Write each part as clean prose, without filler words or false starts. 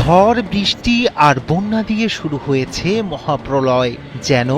ঝড়, বৃষ্টি আর বন্যা দিয়ে শুরু হয়েছে মহাপ্রলয়। যেন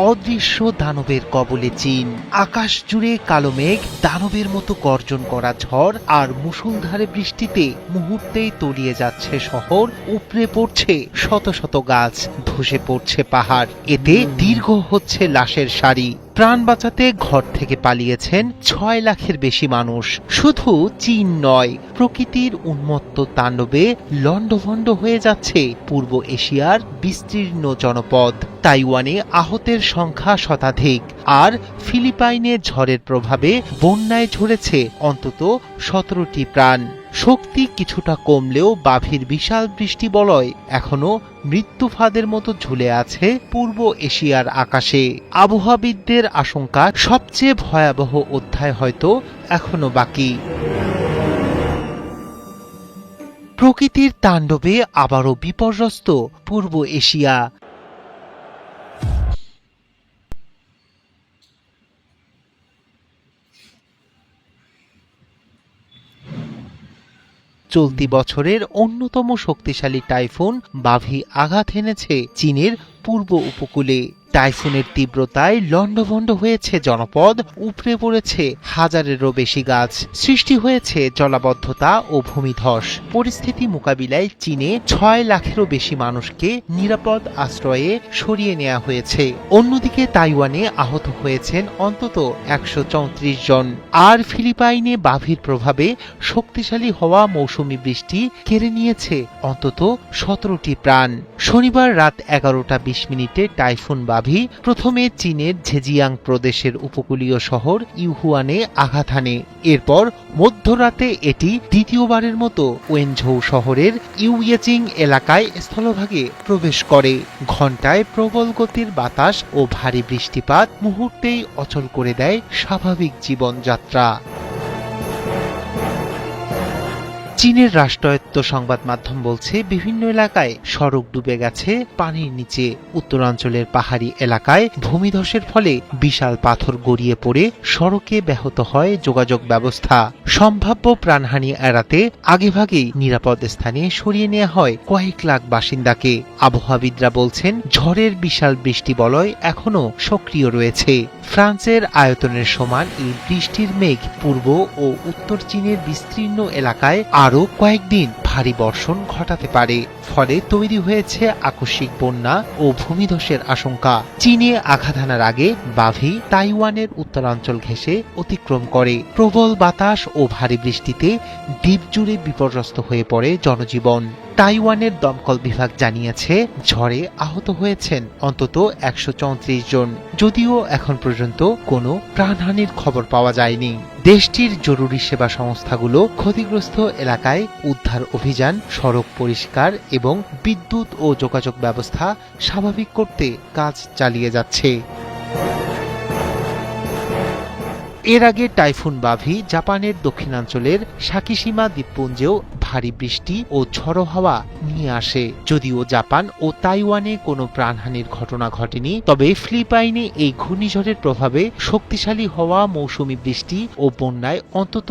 অদৃশ্য দানবের কবলে চীন। আকাশ জুড়ে কালো মেঘ, দানবের মতো গর্জন করা ঝড় আর মুষলধারে বৃষ্টিতে মুহূর্তেই তলিয়ে যাচ্ছে শহর, উপড়ে পড়ছে শত শত গাছ, ধসে পড়ছে পাহাড়। এতে দীর্ঘ হচ্ছে লাশের সারি। প্রাণ বাঁচাতে ঘর থেকে পালিয়েছেন ৬ লাখের বেশি মানুষ। শুধু চীন নয়, প্রকৃতির উন্মত্ত তাণ্ডবে লণ্ডভণ্ড হয়ে যাচ্ছে পূর্ব এশিয়ার বিস্তীর্ণ জনপদ। তাইওয়ানে আহতের সংখ্যা শতাধিক, আর ফিলিপাইনে ঝড়ের প্রভাবে বন্যায় ঝরেছে অন্তত ১৭টি প্রাণ। শক্তি কিছুটা কমলেও বাভির বিশাল বৃষ্টিবলয় এখনো মৃত্যু ফাঁদের মতো ঝুলে আছে পূর্ব এশিয়ার আকাশে। আবহাওয়াবিদদের আশঙ্কা, সবচেয়ে ভয়াবহ অধ্যায় হয়তো এখনো বাকি। প্রকৃতির তাণ্ডবে আবারও বিপর্যস্ত পূর্ব এশিয়া। চলতি বছরের অন্যতম শক্তিশালী টাইফুন বাভি আঘাত এনেছে চীনের পূর্ব উপকূলে। টাইফুনের তীব্রতায় লণ্ডভণ্ড হয়েছে জনপদ, উপড়ে পড়েছে হাজারেরও বেশি গাছ, সৃষ্টি হয়েছে জলাবদ্ধতা ও ভূমিধস। পরিস্থিতি মোকাবিলায় চীনে ৬ লাখেরও বেশি মানুষকে নিরাপদ আশ্রয়ে সরিয়ে নেওয়া হয়েছে। অন্যদিকে তাইওয়ানে আহত হয়েছেন অন্তত ১৩৪ জন। আর ফিলিপাইনে বাভির প্রভাবে শক্তিশালী হওয়া মৌসুমি বৃষ্টি কেড়ে নিয়েছে অন্তত ১৭টি প্রাণ। শনিবার রাত ১১টা ২০ টাইফুন বাভি প্রথমে চীনের ঝেজিয়াং প্রদেশের উপকূলীয় শহর ইউহুয়ানে আঘাত হানে। এরপর মধ্যরাতে এটি দ্বিতীয়বারের মতো ওয়েনঝৌ শহরের ইউইয়েচিং এলাকায় স্থলভাগে প্রবেশ করে। ঘণ্টায় প্রবল গতির বাতাস ও ভারী বৃষ্টিপাত মুহূর্তেই অচল করে দেয় স্বাভাবিক জীবনযাত্রা। চীনের রাষ্ট্রায়ত্ত সংবাদ মাধ্যম বলছে, বিভিন্ন এলাকায় সড়ক ডুবে গেছে পানির নিচে। উত্তরাঞ্চলের পাহাড়ি এলাকায় ভূমিধসের ফলে বিশাল পাথর গড়িয়ে পড়ে সড়কে ব্যাহত হয় যোগাযোগ ব্যবস্থা। সম্ভাব্য প্রাণহানি এড়াতে আগেভাগেই নিরাপদ স্থানে সরিয়ে নেওয়া হয় কয়েক লাখ বাসিন্দাকে। আবহাওয়াবিদরা বলছেন, ঝড়ের বিশাল বৃষ্টিবলয় এখনো সক্রিয় রয়েছে। ফ্রান্সের আয়তনের সমান এই বৃষ্টির মেঘ পূর্ব ও উত্তর চীনের বিস্তীর্ণ এলাকায় আরও কয়েকদিন ভারী বর্ষণ ঘটাতে পারে। ফলে তৈরি হয়েছে আকস্মিক বন্যা ও ভূমিধসের আশঙ্কা। চীনে আঘাত হানার আগে বাভি তাইওয়ানের উত্তরাঞ্চল ঘেঁষে অতিক্রম করে। প্রবল বাতাস ও ভারী বৃষ্টিতে দ্বীপ জুড়ে বিপর্যস্ত হয়ে পড়ে জনজীবন। তাইওয়ানের দমকল বিভাগ জানিয়েছে, ঝড়ে আহত হয়েছেন অন্তত ১৩৪ জন, যদিও এখন পর্যন্ত কোনো প্রাণহানির খবর পাওয়া যায়নি। দেশটির জরুরি সেবা সংস্থাগুলো ক্ষতিগ্রস্ত এলাকায় উদ্ধার অভিযান, সড়ক পরিষ্কার এবং বিদ্যুৎ ও যোগাযোগ ব্যবস্থা স্বাভাবিক করতে কাজ চালিয়ে যাচ্ছে। এর আগে টাইফুন বাভি জাপানের দক্ষিণাঞ্চলের সাকিশিমা দ্বীপপুঞ্জেও ভারী বৃষ্টি ও ঝড়ো হাওয়া নিয়ে আসে। যদিও জাপান ও তাইওয়ানে কোনো প্রাণহানির ঘটনা ঘটেনি, তবে ফিলিপাইনে এই ঘূর্ণিঝড়ের প্রভাবে শক্তিশালী হওয়া মৌসুমি বৃষ্টি ও বন্যায় অন্তত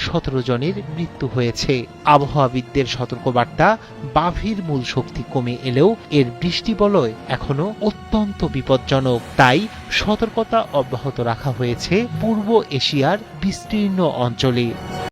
১৭ জনের মৃত্যু হয়েছে। আবহাওয়াবিদদের সতর্কবার্তা, বাভির মূল শক্তি কমে এলেও এর বৃষ্টিবলয় এখনো অত্যন্ত বিপজ্জনক। তাই সতর্কতা অব্যাহত রাখা হয়েছে পূর্ব এশিয়ার বিস্তীর্ণ অঞ্চলে।